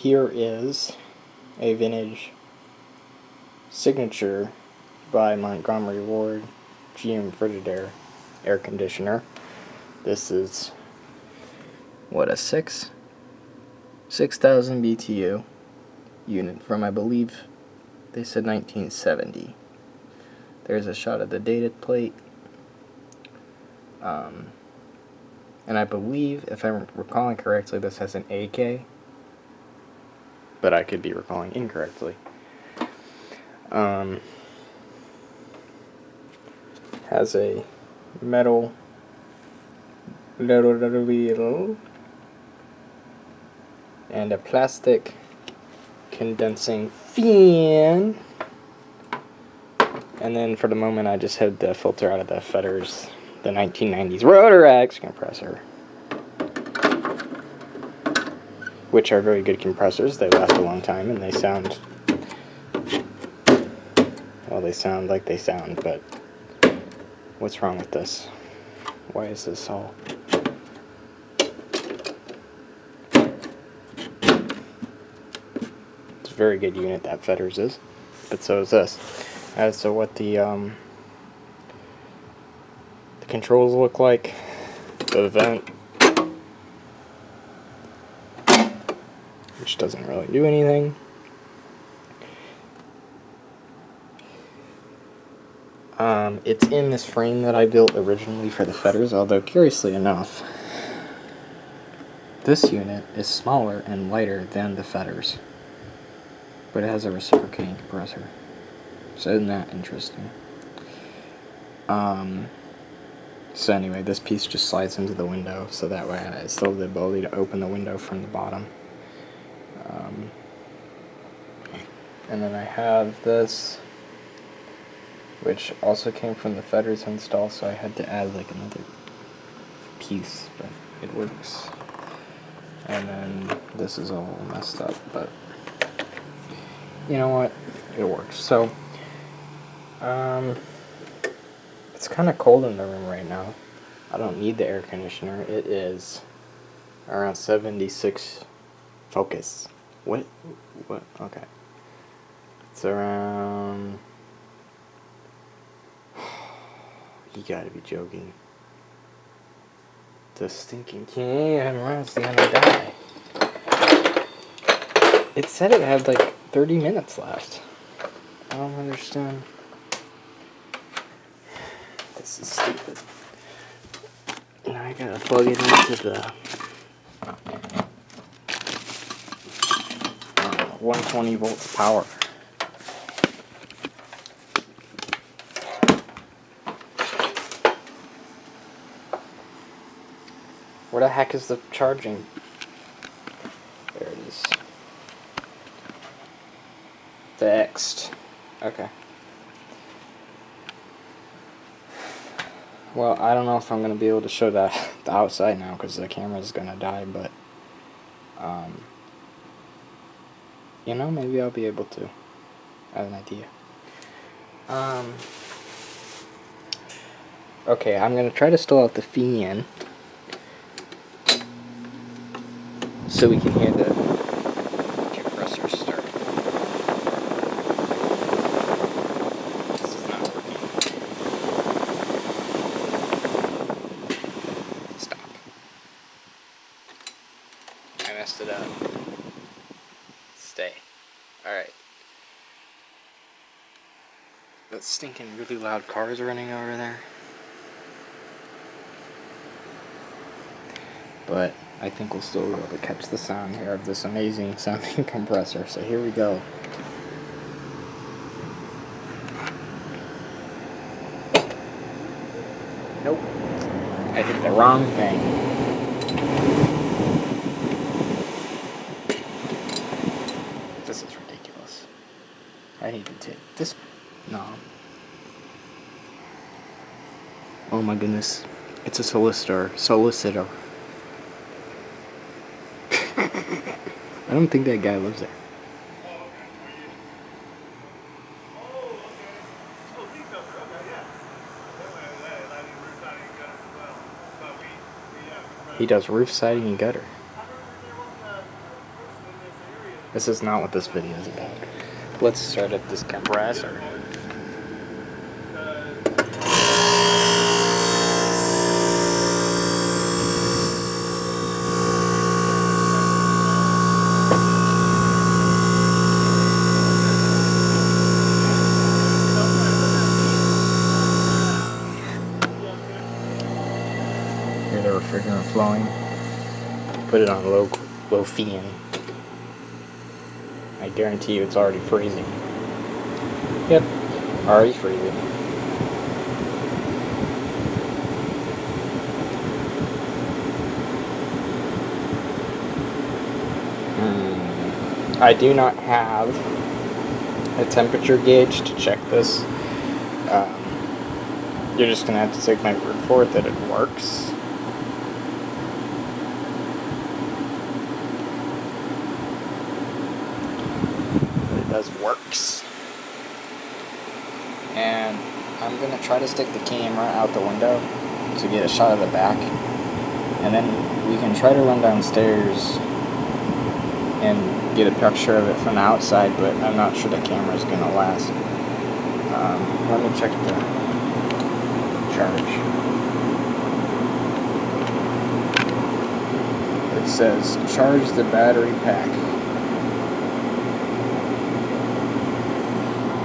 Here is a vintage signature by Montgomery Ward GM Frigidaire air conditioner. This is, what, a 6,000 BTU unit from, I believe, they said 1970. There's a shot of the dated plate. And I believe, if I'm recalling correctly, this has an AK, but I could be recalling incorrectly. Has a metal wheel and a plastic condensing fan. And then for the moment I just had the filter out of the Fetters, the 1990s Rotor X compressor, which are very good compressors. They last a long time and they sound, well, they sound like they sound, but what's wrong with this? Why is this all... It's a very good unit, that Fetters is, but so is this. As to what the controls look like, the vent, which doesn't really do anything. It's in this frame that I built originally for the Fetters, although curiously enough, this unit is smaller and lighter than the Fetters, but it has a reciprocating compressor. So isn't that interesting? So anyway, this piece just slides into the window, so that way I still have the ability to open the window from the bottom. And then I have this, which also came from the Fetters install, so I had to add like another piece, but it works. And then this is all messed up, but you know what? It works. So, it's kind of cold in the room right now. I don't need the air conditioner. It is around 76 Focus. What? Okay. It's around... You gotta be joking. The stinking can runs the other die. It said it had like 30 minutes left. I don't understand. This is stupid. Now I gotta plug it into the 120 volts power. Where the heck is the charging? There it is. Fixed. Okay. Well, I don't know if I'm going to be able to show that the outside now because the camera's going to die, but you know, maybe I'll be able to. I have an idea. Okay, I'm going to try to stall out the fan so we can hear the compressor start. This is not working. Stop. I messed it up. Stay. Alright. That stinking really loud car is running over there. But I think we'll still be able to catch the sound here of this amazing sounding compressor. So here we go. Nope. I did the wrong thing. This is ridiculous. I need to take this. No. Oh my goodness. It's a solicitor. I don't think that guy lives there. He does roof siding and gutter. This is not what this video is about. Let's start up this compressor. Hear the refrigerant flowing. Put it on low fan. I guarantee you it's already freezing. Yep, already freezing. I do not have a temperature gauge to check this. You're just gonna have to take my word for it that it works. It does works. And I'm gonna try to stick the camera out the window to get a shot of the back, and then we can try to run downstairs and get a picture of it from the outside, but I'm not sure the camera's gonna last. Let me check the charge. It says charge the battery pack.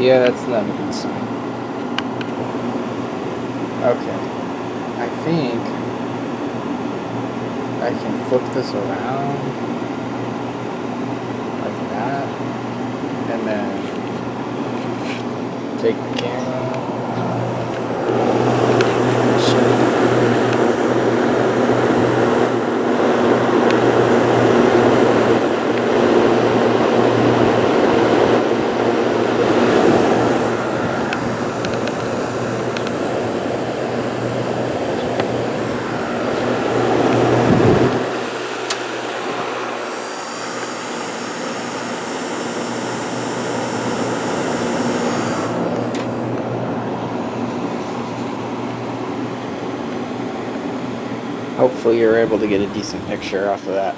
Yeah, that's not a good sign. Okay, I think I can flip this around like that, and then take the camera. Hopefully you're able to get a decent picture off of that.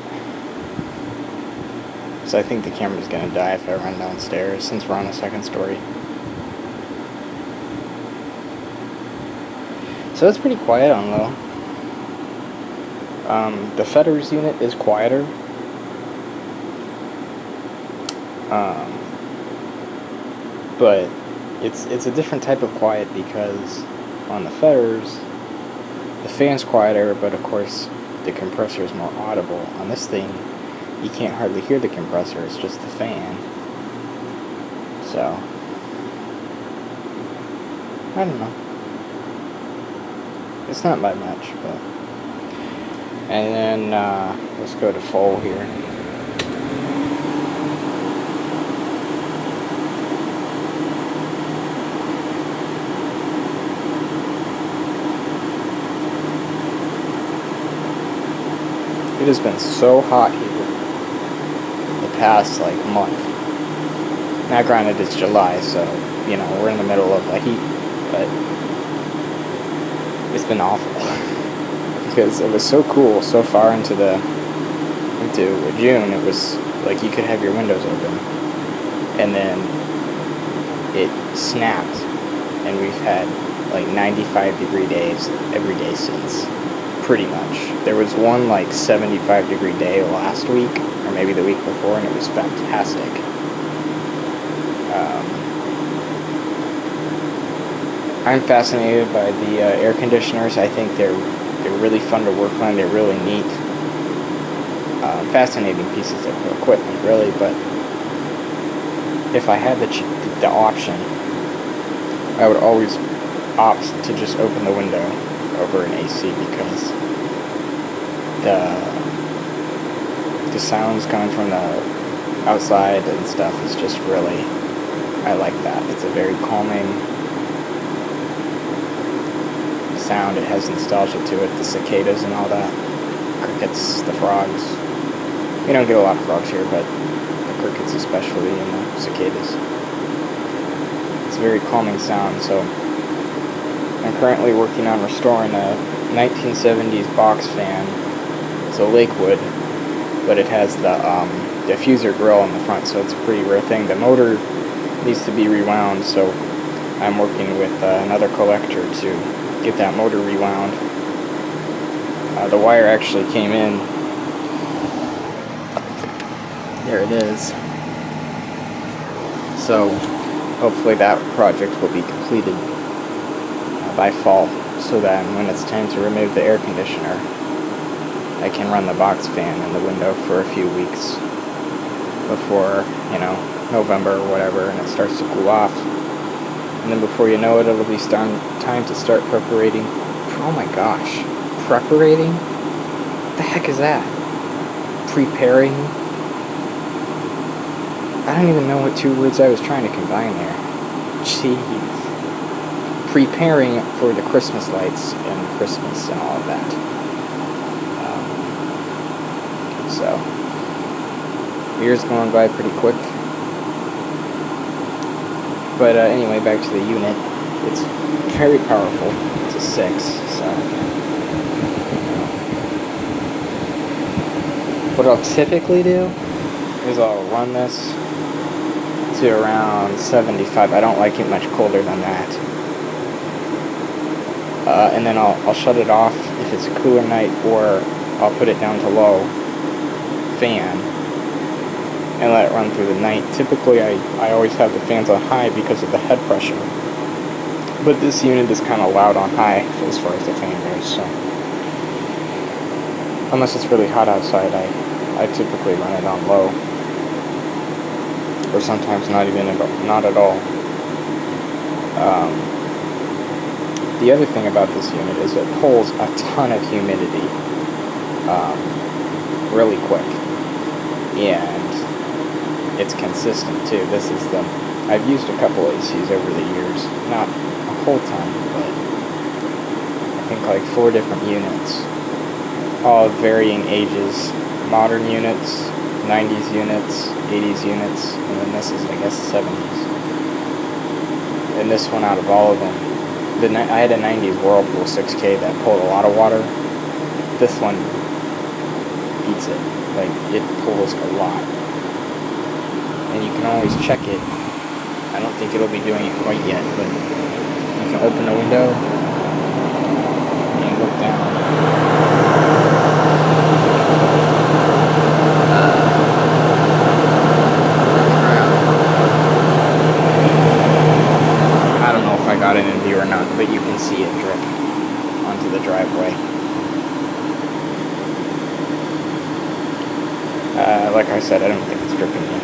So I think the camera's gonna die if I run downstairs since we're on the second story. So it's pretty quiet on low. The Fetters unit is quieter. But it's a different type of quiet because on the Fetters, the fan's quieter, but of course the compressor is more audible. On this thing, you can't hardly hear the compressor, it's just the fan. So, I don't know. It's not by much, but... And then, let's go to full here. It has been so hot here the past like month. Now granted it's July, so you know we're in the middle of the heat, but it's been awful because it was so cool so far into June. It was like you could have your windows open, and then it snapped, and we've had like 95-degree days every day since. Pretty much. There was one like 75-degree day last week, or maybe the week before, and it was fantastic. I'm fascinated by the air conditioners. I think they're really fun to work on. They're really neat, fascinating pieces of equipment, really. But if I had the option, I would always opt to just open the window over an AC because the sounds coming from the outside and stuff is just really, I like that. It's a very calming sound. It has nostalgia to it, the cicadas and all that, crickets, the frogs. We don't get a lot of frogs here, but the crickets especially and the cicadas. It's a very calming sound, so I'm currently working on restoring a 1970s box fan. It's a Lakewood, but it has the diffuser grill in the front, so it's a pretty rare thing. The motor needs to be rewound, so I'm working with another collector to get that motor rewound. The wire actually came in. There it is. So hopefully that project will be completed by fall, so that when it's time to remove the air conditioner, I can run the box fan in the window for a few weeks before, November or whatever, and it starts to cool off. And then before you know it, it'll be time to start preparating. Oh my gosh. Preparating? What the heck is that? Preparing? I don't even know what two words I was trying to combine there. Jeez. Preparing for the Christmas lights and Christmas and all of that. So, year's going by pretty quick. But anyway, back to the unit. It's very powerful. It's a 6, so... What I'll typically do is I'll run this to around 75. I don't like it much colder than that. And then I'll shut it off if it's a cooler night, or I'll put it down to low fan and let it run through the night. Typically, I always have the fans on high because of the head pressure. But this unit is kind of loud on high as far as the fan goes, so... Unless it's really hot outside, I typically run it on low. Or sometimes not at all. The other thing about this unit is it pulls a ton of humidity really quick. And it's consistent too. I've used a couple ACs over the years, not a whole ton, but I think like 4 different units, all of varying ages, modern units, 90s units, 80s units, and then this is, I guess, 70s. And this one, out of all of them, I had a 90s Whirlpool 6K that pulled a lot of water. This one beats it. Like, it pulls a lot. And you can always check it. I don't think it'll be doing it quite yet, but you can open the window and look down. I don't know if I got it in view or not, but you can see it drip onto the driveway. Like I said, I don't think it's dripping yet.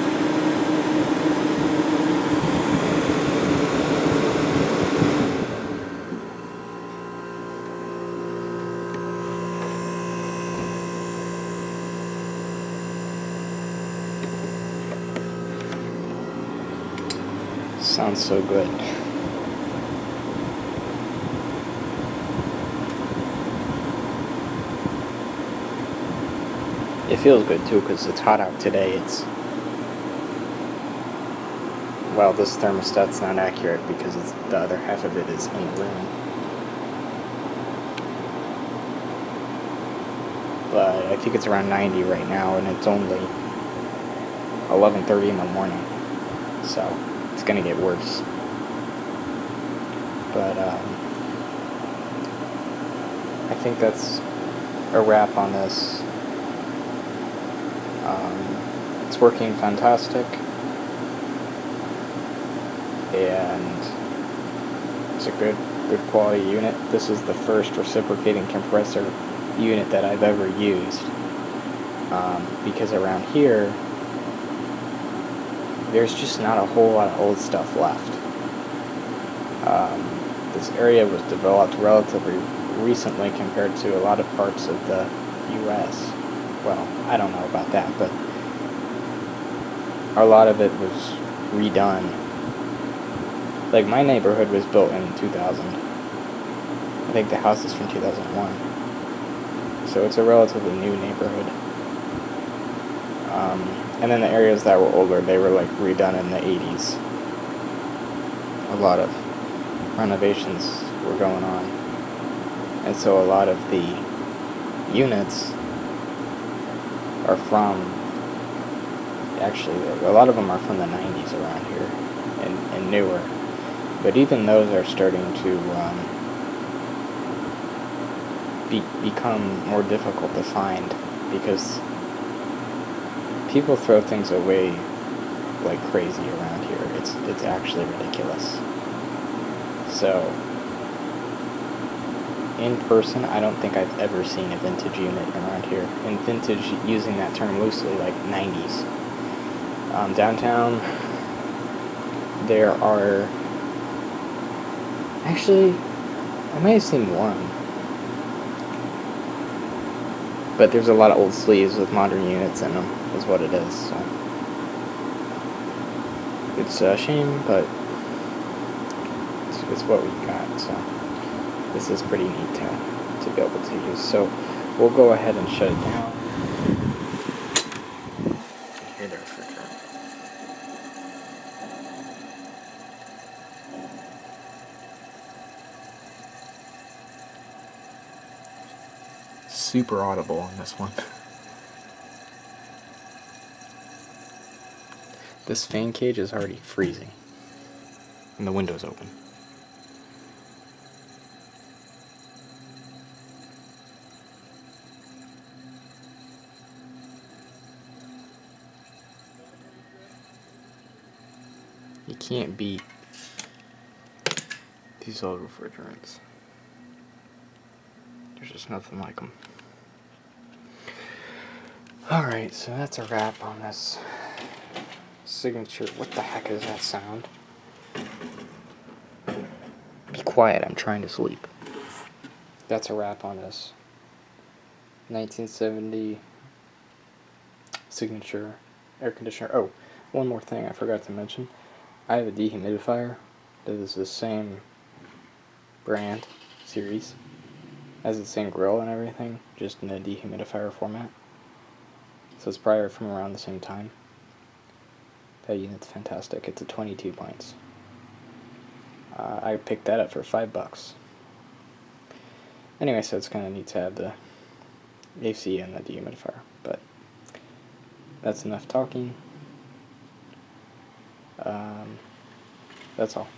Sounds so good. It feels good too because it's hot out today. Well, this thermostat's not accurate because the other half of it is in the room. But I think it's around 90 right now, and it's only 11:30 in the morning. So it's gonna get worse. But I think that's a wrap on this. It's working fantastic, and it's a good quality unit. This is the first reciprocating compressor unit that I've ever used, because around here there's just not a whole lot of old stuff left. This area was developed relatively recently compared to a lot of parts of the U.S. Well, I don't know about that, but a lot of it was redone. Like, my neighborhood was built in 2000. I think the house is from 2001. So it's a relatively new neighborhood. And then the areas that were older, they were like redone in the 80s. A lot of renovations were going on. And so a lot of the units are from actually, a lot of them are from the 90s around here, and newer. But even those are starting to become more difficult to find, because people throw things away like crazy around here. It's actually ridiculous. So, in person, I don't think I've ever seen a vintage unit around here. And vintage, using that term loosely, like 90s. Downtown, there are... Actually, I might have seen one. But there's a lot of old sleeves with modern units in them, is what it is. So. It's a shame, but it's what we got. So this is pretty neat to be able to use. So we'll go ahead and shut it down. Hear the refrigerator. Super audible on this one. This fan cage is already freezing, and the window's open. You can't beat these old refrigerants. There's just nothing like them. Alright, so that's a wrap on this signature. What the heck is that sound? Be quiet, I'm trying to sleep. That's a wrap on this 1970 signature air conditioner. Oh, one more thing I forgot to mention. I have a dehumidifier that is the same brand, series, has the same grill and everything, just in a dehumidifier format. So it's probably from around the same time. That unit's fantastic. It's a 22 pints. I picked that up for $5. Anyway, so it's kind of neat to have the AC and the dehumidifier. But that's enough talking. That's all.